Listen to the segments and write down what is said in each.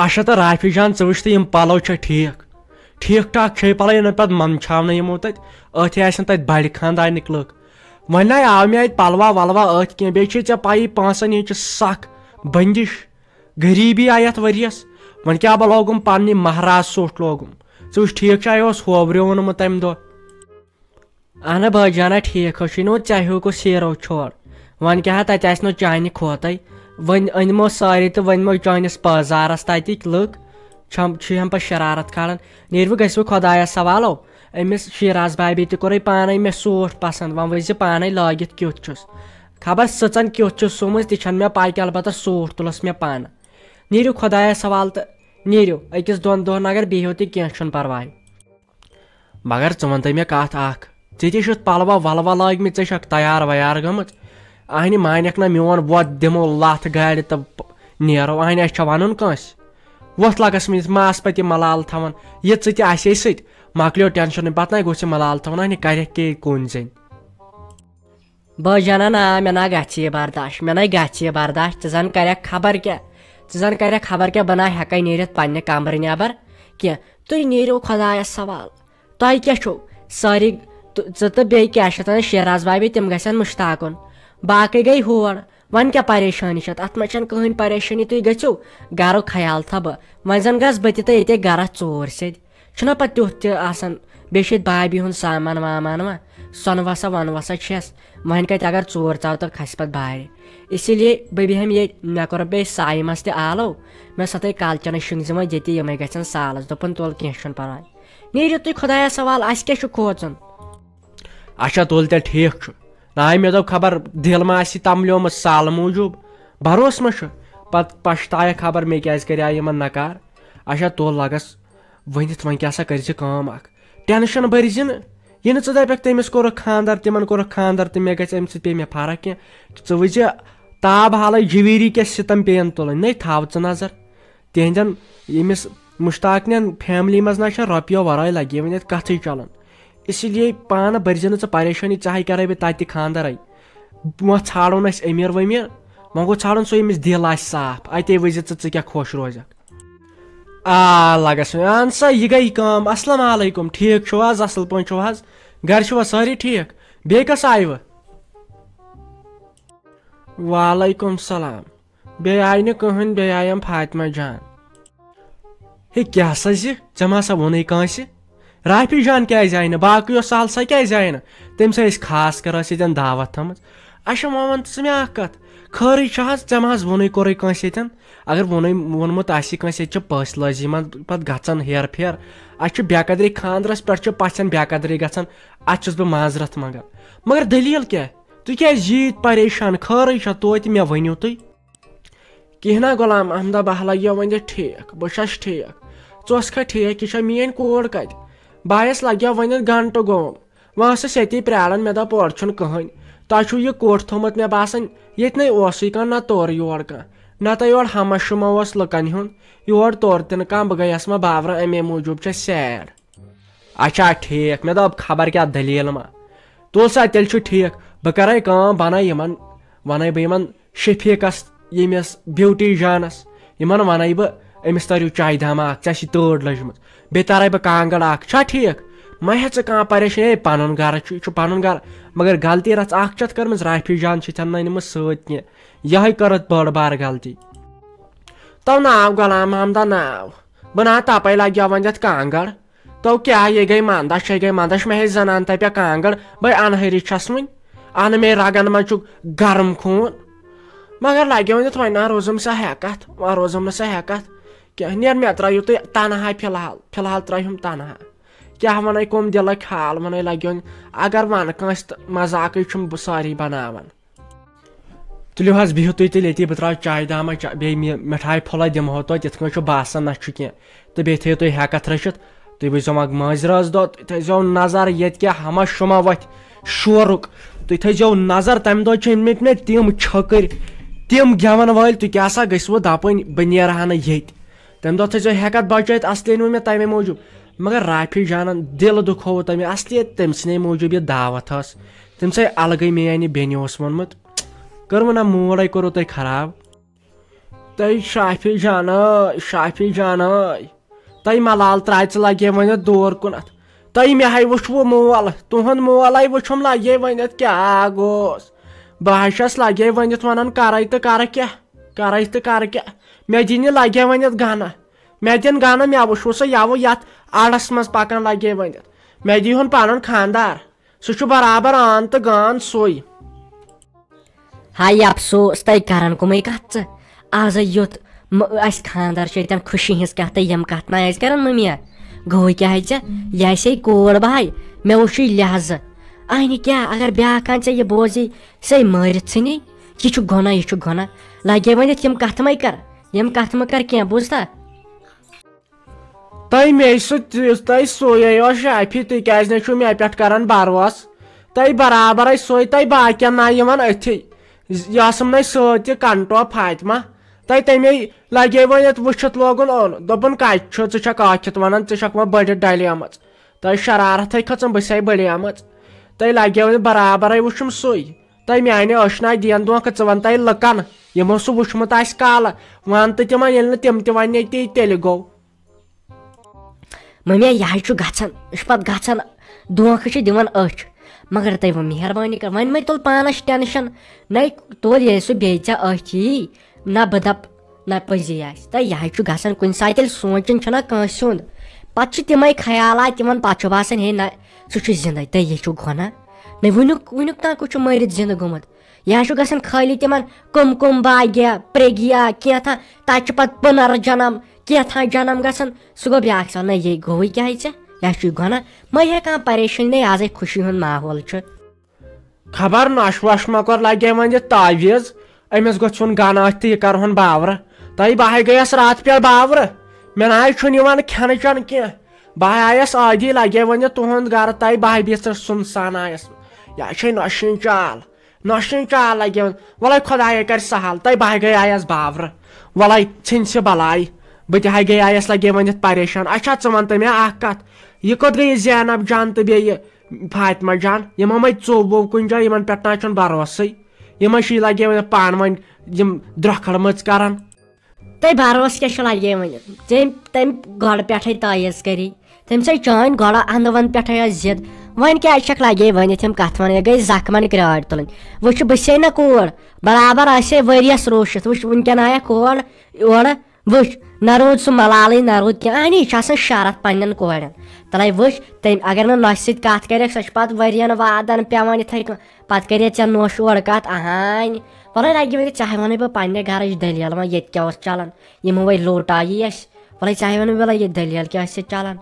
अच्छा तो राफी जान च तो यम पलो ठीक ठीक ठाक छे पलो ये पे मंछावन यमो तथ तथ बड़ खानदानिक लुक वन आव मे पलवा वलवा अथ कह बे पाई पांसन ये सख बंदिश गरीबी आई अत वरियस वन क्या बह लोगुम पन्नी महाराज सोट लोगुम च ठीक होवरियो वोनमुत तम दो अहन भाईजाना ठीक नो चाहे को सेरो छोड़ वन क्या तत नो चाने खोत वन अनमो सारी तो वनमो चानस बाजारस तक लुक हम पे शरारत खान नीरव गो खुदायस सवालो अमिस शिराज भाभी तोर पान मे सूट पसंद वन वज पान लागित क्युत खबर सचन क्युत सोमस तन मे पाई अलबत् सूट तुलस मे पान नीरव खुदायस सवाल तो नीरव अकिस दोन दोहन अगर बिहो तह परवाय मगर च वन मे कत चे पलवा वलवा लाग तैयार वैयार गमत अहन मानक ना मोन वत दिमो लथ गाड़ तो नीरो अहन वन कंस वोथ लगस मे मास पे मलाल थवन ये चे सत मकलो टेंशन पे गो मलाल थवन अहन कर के कौन जन भाईजाना ना मे ना गे बर्दाश्त मे ना गे बर्दाश्त जन कर खबर क्या जन कर खबर क्या बना हेक नीरत पन्ने कमर नबर कह तुम नीरो खुदायस सवाल तुह क्या सारी तो बे क्या शिराज भाभी तम गन मुश्ताकुन बाकी गई होर वन क्या परेशानी अत मे कहन परेशानी तुम गो गर ख्याल था बह वन जन गस बह ये गर चोर सना पे तुथ बे भाभी हूं सामान वामान वा सोन वसा वन वसा छस वन कत अगर चोर चाव तो खस पे बाहर इसीलिए बह बेहम ये मे कोर बे साइमस त आलो मे सत कालचन शिंग ये यमे गन सालस दोपन तुल कह परवाय नीर तुम खुदाया सवाल अस क्या खोचन अच्छा तुल ते ठीक ना मे दो खबर दिल मा तमलोम साल मूजूब भरोस मा पत पछताय खबर मे क्या कर नकार अच्छा तुल लगस वनित वन क्या कर टेंशन भरज ये दपक तमिस कोर खानदार तिमन कोर खानदार तो मे गम पे मे फर्क कह वज ताब हाल जवीरी क्या सितम पेन तुलन न थाव नजर तिहदन यमिस मुश्ताकन फैमिली मज ना रोपियो वर लगे वन कथ चलान इसलिए पान भरज परेशानी चाहे कर बह तत खानदार वो छाड़ो अमीर वमीर वो गो छाड़न सो यमिस दिल आ साफ अते वज क्या खुश रोजक लगस अहन सा यह गई कम अस्सलाम वालेकुम ठीक छो असल पे छो घर छो सारी ठीक बे कस आयव वालेकुम सलाम बे आय न कहन बे आयम फातिमा जान हे क्या सा सा वोन कंस राफी जान क्या आय न बाकी साल सा क्या आय न तम सा खास कर दावत थम अच्छा वो वन मे कत खरी चे वोन कोर कंस अगर वोनमुत कंस पस लजीम पे गन हेर फेर अ बेकदरी खानदरस पे पचन बेकदरी गन अस बह माजरत मगर दलील क्या तु क्या जीत परेशान खरी तोत मे वनो तुम कह ना गुलाम अहमदा बह लगे वन ठीक बह ठीक चुस खा ठीक यह मेन कोर कत बायस लगे वन घंट गो वह ये प्राण मे दप और कहन तुम यह कोट थोमुत मे बासान ये नई कह ना तोर योर कह ना तो योर हमा शुमा लुकन हुन योर तोर तिन कह बह गयस मा बावर अमे मूजूब सैड अच्छा ठीक मे दप खबर क्या दलील मा तुल सा तेल ठीक बह कर बना वन बह शफीकस यमिस ब्यूटी जानस वन बह अमिस तरू चाय दामा तड़ लजम बे तारे बह कांगड़ छा ठीक मा हे कह परेशान पन गर पन गर मगर गलती रच कर्म राफी जान नम सत यह कर बड़ बार गलती तो नाव गुलाम अहमदा नाव बह ना तपे लगे वन कांगड़ तो क्या ये गई मंदश मे जनान तपे कांगड़ बह अनहरी छस वन अन मे रगन मज गर्म खून मगर लगे वन वो ना रोजम सा हेकत वह रोजम सा हेकत क्या नेर मे त्रयू तुम तनहा फिलहाल त्रहम तनहा क्या वन कम दिल ख्याल वन लगे अगर वन कंस मजाक सारी बनावन तुलियो बिहु तुम तेल ये बह त्रा चाय दामा बे मिठाई फुल दिमो तो ये बासान ना कह तो बे थो तुम हेकत रचित तुम वो माजराज दो थो नजर ये क्या हमा शुमा वथ शोरुक तुम थो नजर तम दो मे तम छकर तम गेवन वाल तुम क्या गो दपन बह नेरहा ये तम दो थो हेकत बचत असली मे तमे मूजूब मगर राफी जानन दिल दुखो तमें असली तम सने मूजूब यह दावत तम सा अलग मे बेन वोनमुत कर ना मूड कोर तुम खराब तै शाफी जान तै मलाल त्राय लगे वन दूर कुनत तै मे हाय वुचवु मोल तुहन मोल वुचम लगे वन क्या गोस बहस लगे वन वन कर तो कर क्या मे दिन लगे वन गना मे दिन गना मे वुचवु सह यव ये आड़स मज पकान लगे वन मे दीहन पन खानदार सह बराबर आन तो गान सोई हाय अफसोस तै करान कुमै कत आज युत अस खानदार तन खुशी हज कत यम कत ना करान मम्मी गो क्या यह कोर भाई मे वो लिहाज अन क्या अगर ब्याक आन यह बोजी से मारित सन यह गुना लगे वन यम कत मे कर क्या बुझता तै मे तै सोये शाफी तिकाज न मे पे करान भरोस तै बराबर सोई तै बाकियन ना अथी यसम न सत कंटो फातिमा तै तमे लगे वन वुचित लोगन ओन दोपन कत वन वन बड़ित डलेम तै शरारत खचम बस बड़ेम तै लगे वन बराबर वुचम सोई तै माने अशना दिन दोख वन तै लुकन यमो सह वुचमुत काल वन तो तिम ये तम वन तेल गो मम्मी यह गन दोख दिवन अच मगर तै वो मेहरबानी कर वन मे तुल पानस टेंशन न तुल ये सह बेच अची ना बदप ना पजी तो यह गन कुन सात सोचन कंस हुंद पे तमें ख्याल तिमन पे बासान हे ना सह जिंद तो यह गुना न वुनुक तक मरित जिंद गोमुत यह गन खाली तिमन कुम बाग्या प्रेगिया क्या था तक पे पुनर्जन्म क्या था जन्म गसन सह गो ब्याक साल न ये गो क्या यह गुना मैं हे कह परेशानी आज खुशी हुंद माहौल खबर नश वश मकर लगे वन तावीज अमिस गोन गना तो यह कर बावर तै बह गयस रात पे बावर मे ना खेन चन कह बह आयस आदि लगे वन तुहद गर तै बह बीस सुनसान आयस यह नशन चाल लगे वन वल खुदाय कर सहल तै बह गई आयस बावर वल छिन से बलाई बह तह गई आयस लगे वन परेशान अच्छा च वन तो मे कत यह कोत गई जैनब जान तो बे फातिमा जान यमो मे चोब कुन जाए इन पे ना भरोस यम लगे वन पान वन द्रखड़ मच कर तै भरोस क्या लगे वन तम गड़ पे तायज करी तम से चान गड़ अंद वन पे जिद वन क्या लगे वन तम कत वन गई जख्मन क्राड़ तुलन वो बसे ना कोर बराबर आसे वरियस रोशित वो वनकन आया कोर और वो न रोद सह मलाल न रोद क्या यह शरत पन्न कोरन तल वो तम अगर नश सत कर सह वरियन वादन पेवान इत पे कर ऐ नोश ओर कत अहान वल लगे वन चाहे वन बह पे घर दलील ये क्या चलान यम वो लोटाई वल चाहे वन बह ये दलील क्या चलान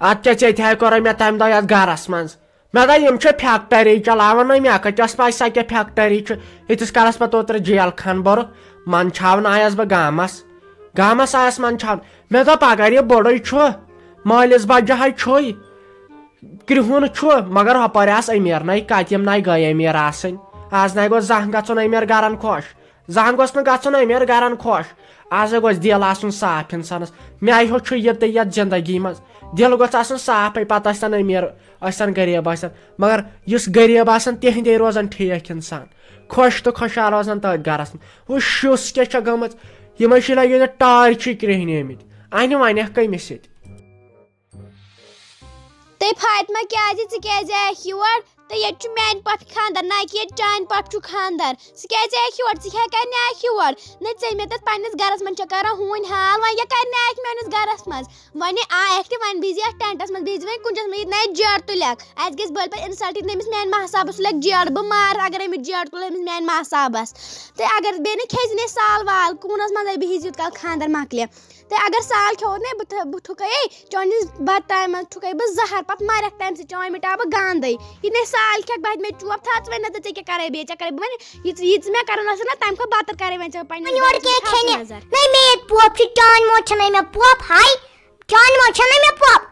अत्या कोर मे तम दह गरस मज मे दम फैक्टरी चलावान मे कतस पे सह क्या फैक्टरी यीस कलस पे ओतर जेल खान बोर मन छावन आयस बह गामस आयस मन छावन मे दप अगर यह बड़े मालिस बजा कृहुन मगर हपर अमीर न कतम न गई अमीर आसन आज ना गो जह गन अमीर गरन खुश जहन गोस गन अमीर गरन खुश आज गोस दिल आसन साफ इंसानस मे हो यह तो ये जिंदगी मज दिल गोस आसन साफ पत अमीर गरीब मगर इस गरीब तिहदे रोजान ठीक इंसान खुश तो खुशहाल रोजान तथ गरस वो शुस क्या गम यम लगे टार्च क्रहन आमत अन वन कमिस ते फातिमा क्या योर तो ये मान पप खानदार ना कि चान पप खानदार सह योर ज़्याक योर न मे तथ पन्नस गरस मन कर हून हाल वन कर मेस गरस मज वन आयक तो वन बिजी अ टेंटस मज बिजी वन कुछ ना जेड़ तुलक अस गई बल पे इंसल्ट नमिस मान महसाबस तुलक जेड़ बह मार अगर अमिस जेड़ तुल अमिस मान महसाबस तो अगर बे खेजने साल वाल कूनस मज बिहिज यूत कल खानदार मकल तो अगर साल खो ना बह ठुक चोनिस बत टाइम मज ठुक बह जहर पे मरक तम चान मिटा बह गांद ये साल खेक बह मे चोप था वन चे क्या करे बे कर वन ये मे कर ना तम खो बतर करे वन पोप चान मो मे पोप हाय चान मो मे पोप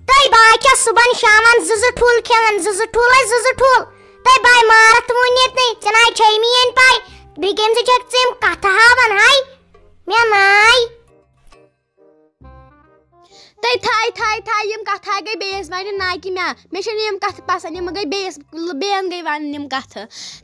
तै बाय क्या सुबह शाम ज ठूल खेवन ज ठूल तै बाय मारत वनित नहीं चनाय छै मीन पाय बिगेन से चक सेम कथा हावन हाय मे नाय तै थाय यम कथ गई बेस वन ना कि मे यम कथ पसंद यम गई बेस बेन गई वन यम कथ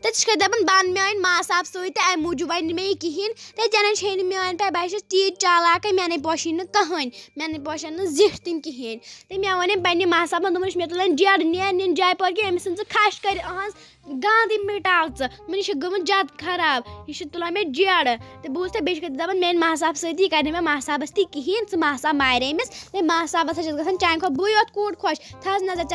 तो दपान बन मे माँ साहब सत अमि मूजूब वन मे कहें तो जन छे मान पे बह तीज चालाक मे ने पोशी कहन मे ने पोशन जिठ तम कहें तो मे वन पे माँ साहब दोपस मे तुलन जड़ नीन जाय पर कि अमिस खश कर अहज गांधी मिटाव मन गमुत ज्यादा खराब यह तुलान मे जड़ तो बूस बे दपान मे माँ साहब सती कर मे माँ साहबस ती कहें च माँ साहब मारे अमिस माँ साहबस ग चान खो बु योत कूट खुश थस नजर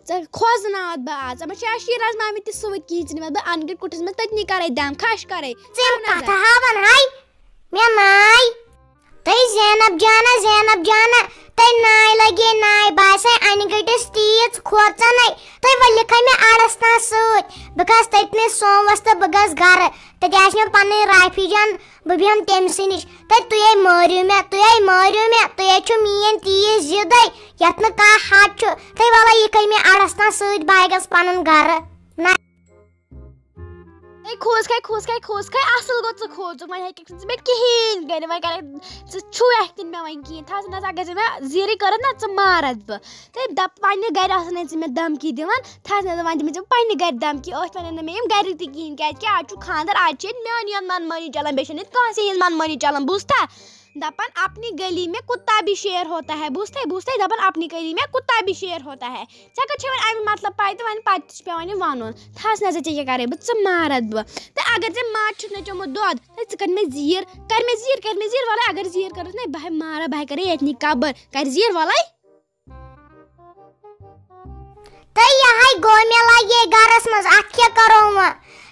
चे खोजनाव बह आज मे शीराज मामी तह सत कहें बह अनगढ़ कुटस मे ततनी करे दम खश करे तै नाय लगे नाय बासे अनगटिस तीज खोचन तै वो लिख मे अड़स ना सत बह ततने सोमवस तो बह गर तत मे पन राफी जान बह बेहम तमस नश तुए मारियो मे तुए मीन तीज जिद यत न कह हद तै वाला यह मे अड़स ना सत बह गस पन गर खोज खाए असल गो खोज वो मे कहें कर वो कर छुक मे वन कहें थस ना अगर मे जीर कर ना मारत बह दप पे गर मे धमकी दिवान थस ना वन दिम पे गर धमकी वन मे गर तहें क्या आज खानदार आज मान मनमानी चलान बे कह मनमानी चलान बूझता दपान अपनी गली में कुत्ता भी शेर होता है बूझते दपान अपनी गली में कुत्ता भी शेर होता है चे अमी मतलब पाई तो वन पे वन थस ना क्या करे बह मारत बह तो अगर चे माँ न चोमुत दोद तो कर मे जीर वाला अगर जीर कर ना बह मारा बह करे ये कबर कर जीर वाला तो यह गो मे लगे गरस मज अत क्या करो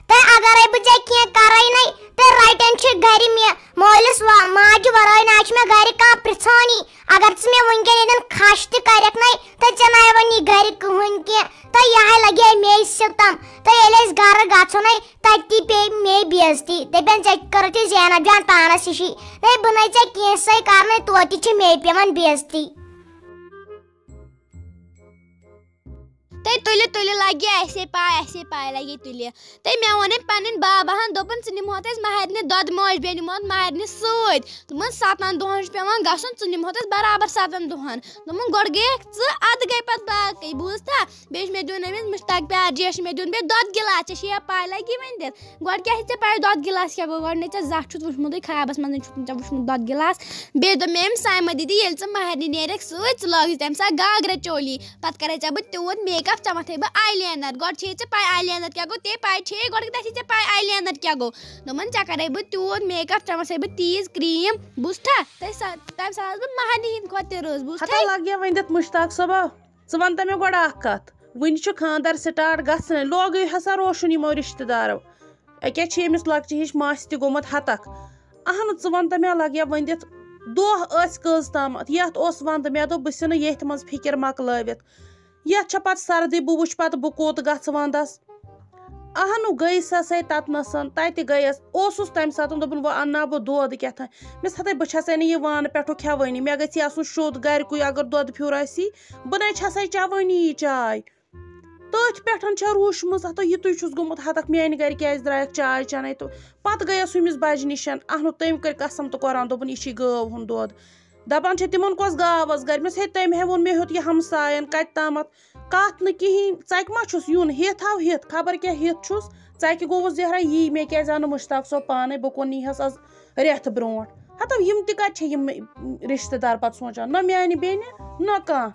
तो अगर बह क्या कर नहीं तो रटन गर मे मोलिस माज वर ना मे गर कह पृछानी अगर मे वनकन खश तक ना तो ऐ ना वन गर कहन कह तो यह लगे मे सितम तो ये गर गो ना तति पे मे बेजती दपन कर जैनब जान पानस हिशी बह ना कैसे कर तो मे पेवान बेजती तुल लगे ऐसे पाए लगे तुल तो मे वन पन बाबाहन दोपन च निमोत महरने दद मोज बे निमोत महरने सत दोपन 7 दोहन पेवान गसन च निमोत बराबर 7 दोहन दोपन गोड़ गए अद गई पे बाकी बूझता बे मे दिन अमिस मुश्ताक प्यार जेश मे दिन बे दद गिलास चे पाए लगी वन दित गोड़ क्या पाए दद गिलास क्या गो गोड़ ने जत वुचमुत खराबस मन वुचमुत दद गिलास बे दो मे साइमा दीदी ये महरने नेरक सत लग तम सा गागरा चोली पत करे बह तूत मेकअप चमक थे बह आईलाइनर गोड़ छे पाए आईलाइनर क्या गो ते पाए छे गोड़ छे पाए आईलाइनर क्या गो दोपन चा करे बह तूत मेकअप चमक थे बह तीज क्रीम बूझता तम साल बह महरने हिंद खोत रोज बूझता लगे वन दित मुश्ताक सबा च वन मे गोड़ कत वन खानदार स्टार्ट गसन लोग हसा रोशन यमो रिश्तेदारों क्या अमिस लक्चि हिश मास तह गोमुत हतक अहन च वन मे लगे वन दित दोह कज तम ये वंद मे दोप बह ये मज फिक्र मकलवित ये पत सर्दी बह वुच पत बह कोत गस वंदस अहन गई सै ततनसन तत गयस ओसुस तम सात दोपन वो अन्ना बह दोद क्या मिस हथे बह यह वान पे खेवानी मे गई आसन शोद गरकु अगर दोद फ्यूर आसी बह ना चवानी यह चाय तथ पे रूशम हतो युत गोमुत हतक मेन गर क्या द्रायक चाय चने तो पत गयस अमिस बज निशन अहन तम कर कसम तो कुरान दोपन यह गव हुंद दोद दपान तिमन कस गावस गर मे तम हे वोन मे हेत यह हमसायन कत तामत कत न कहें चक मा यून हित हाव हित खबर क्या हित छुस चक गोवस जहरा यी मे क्या आन मुश्ताक सब पाने बह कोन यहस आज रेत ब्रोट हतो यम त रिश्तेदार पत सोचान न म्यान बेन न कह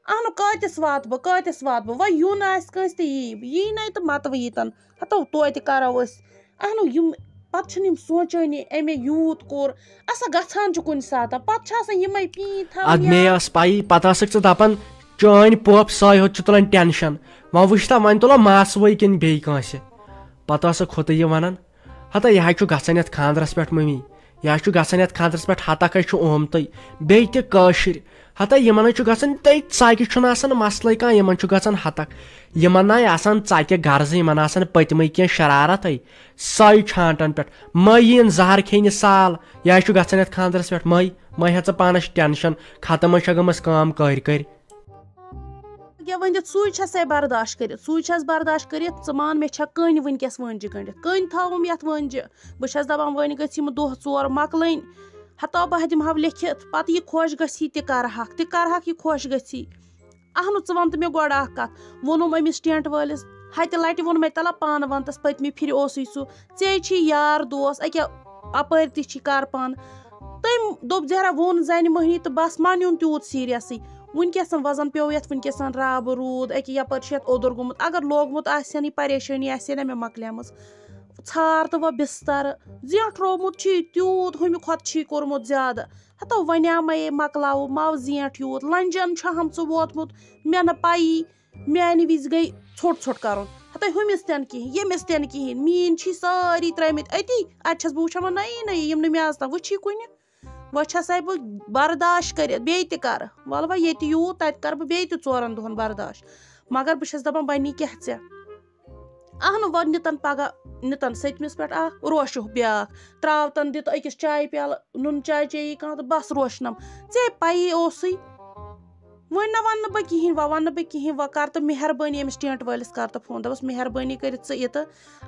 अहन कतिस वात बह व यून आस यी ना तो मत यीतन हतो तो करो अहन यम पत सोचानी अमे यूत कोर असा गछान कुन सात पत यमे पी अद मे पाई पत दपान चान पोप साय होत तुलान टेंशन वो वुचता वन तुलो मास वै किन बे कांसे पत खोत यह वन हता यह गसन ये खानदरस पे मम्मी यह गसन ये खानदरस पे हतक ओमत बे तशर हता यमन गसन तक मसल कह यमन गसन हतक यमन ना चक गर्ज यमन पतम कह शरारत साय छांटन पे मयीन जहर खेन साल यह गसन ये खानदरस पे मई हे पानस टेंशन खत्म गमस काम कर क्या वन सै बर्दाश्त कर मान मे कन वनकस वंजि गंडित कन थवम ये वंजि बह दपान वन गम 2 4 मकलन हतो बह दिमह लेखित पत यह खुश गसी तह यह खुश गसी अहन च वन मे गोड़ अख कत वोनुम अमिस टेंट वालिस हत लट वोन मे तला पान वंतस पत्मी फिर ओसुय सु ऐ यार दोस अके अपर ती कर पान तम दोप जरा वोन जन महनी तो बस मानुन तूत सीरियसै वनकस वजन पे ये वनकस रब रूद अके यपर ओदुर गोमुत अगर लोगमुत आह परेशानी आह मे मकलियाम छार तो वह बिस्तर जेठ रोमुत तूत हुम खुद कोरमुत ज्यादा हतो वनिया मे मकलाव मव जेठ यूत लंजन हम च वोतमुत मे न पाई मानि विज गई छोट छोट कर हतो हुमिस तन कहें यमिस तन कहें मीन सारी त्रमित अति अस बह वुचान नई नई यम मे आज तक वुची कुन वह बह बर्दाश्त कर बे कर वल वह ये यूत तत कर बे 4 दोहन बर्दाश्त मगर बस दपान बनी क्या ऐ अहन वो नितन पगह नितन सतमिस पे रोश ब्या त्राव तन दित अकिस चाय प्याल नुन चाय चेयी कह तो बस रोशनम ऐ पई ओसुy वो वन बह कहें वन बह कहें वह कर तो मेहरबानी अमिस टेंट वालिस कर तो फोन दपस मेहरबानी कर तो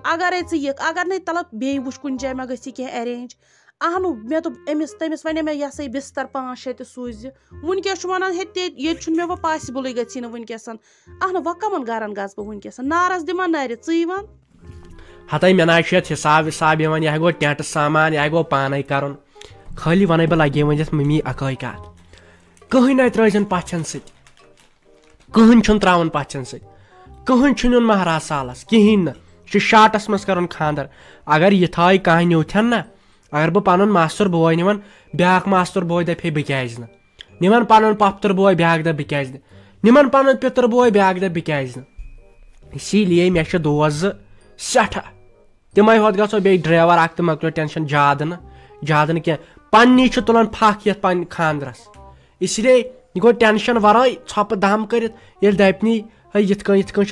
अगर यह अगर नहीं तलब बे वुच कुन जाए मे गसी कह अरेंज अहन मे दोप अमिस तमिस वन मे यह बिस्तर 5-6 सूज वनकस वन ये मे वह पॉसिबल गई ना वनकस अहन वह कमन गरन गस बह वनकस नारस दिमा नर ची वन हत मे ना हिसाब विसाब यह गो टेंट सामान यह गो पान कर खाली वन बह लगे वन मम्मी अकई कत कहीं ना त्रन पछन सहन त्रावन पछन सहन महाराज सालस कहें शार्टस मज कर खानदर अगर यह थाय कह न्यूथन ना अगर बह पन मास्तर बोय निवन ब्या मास्तर बोय दपे बह क्या निवन पन पफ्तर बोय ब्या दप बह क्या निवन पन पितर बोय ब्या दप बह क्या इसीलिए मे दोस सठा तमे होत गो बे ड्राइवर अख मकलो टेंशन ज्यादा क्या पन्नी तुलान फख ये पन खानदरस इसलिए यह गो टेंशन वराई छप दम कर दपनी ये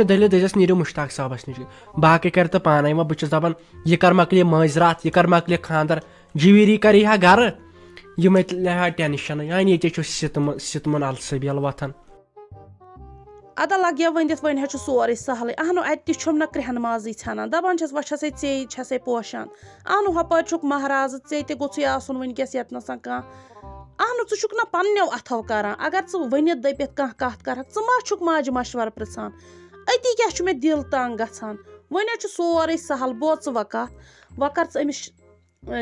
दलिल दस नीरू मुश्ताक साहबस नश बाकी कर तो पान वह बस दपान यह कर मकल माजरात यह कर मकल खानदर जवीरी कर यह गर यह मकल टेंशन यानी ये सितमन अलसबियल वथन अदा लगे वनित वन सोरे सहल अहन अतम ना क्रहन माजी ाना दपान वह छे पोशान अहन हपर महाराज ऐ गोई आसन वनकस यतनस कह अहन चुक ना पन्नो अथो कर अगर वनित दपित कह कत कर मा माज मशवर पृछान अति क्या मे दिल तंग गसान वन सोरे सहल बोच वह कर अमिस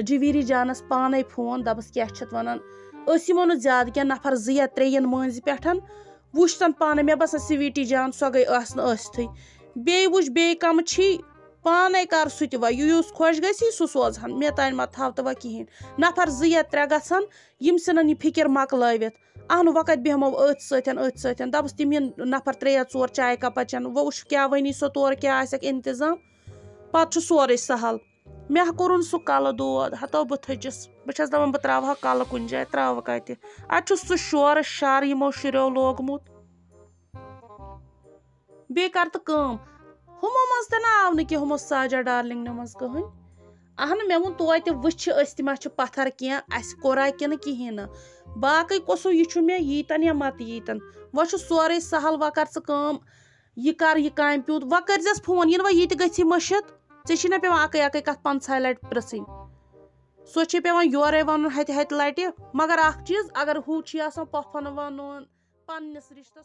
जवीरी जानस पाने फोन दपस क्या वन यमो न ज्यादा क्या नफर 2-3 मज पे वुच तन पाने मे बसान स्वीटी जान सो गई अस्थी बे वुच बे कम पाने कर सह वह खुश गसी सह सोजहन मे तान मत थव तो वह कहें नफर 2-3 गसान यम सन यह फिक्र मकलवित अहन वह कत बेहमो अथ सतन दपस तम नफर 3-4 चाय कप चन वह वुच क्या वनी सो तौर क्या इंतजाम पे सोरे सहल मे कोर सह कल दौद हतो बह थचस बस दपान बह त्राव कल कुन जाए त्राव कत अत सह शोर शार यमो शुरो लोगमुत बे कर तो कम हुमो मज त आव न हुमो साजा डार्लिंग मज कहें अहन मे वो तोत वह तमा पत्थर क्या कोरा कि कहें ना बाकी कसो यह मे यीतन या मत यीतन वह सोरे सहल वह कर यह काम प्यूत वह करजस फोन यह वह गि मशित ऐ पे अक कत 5 लट पृन सो पे योरे वन हत लट मगर अख चीज अगर हूँ पोफन वन पन्नस रिश्तस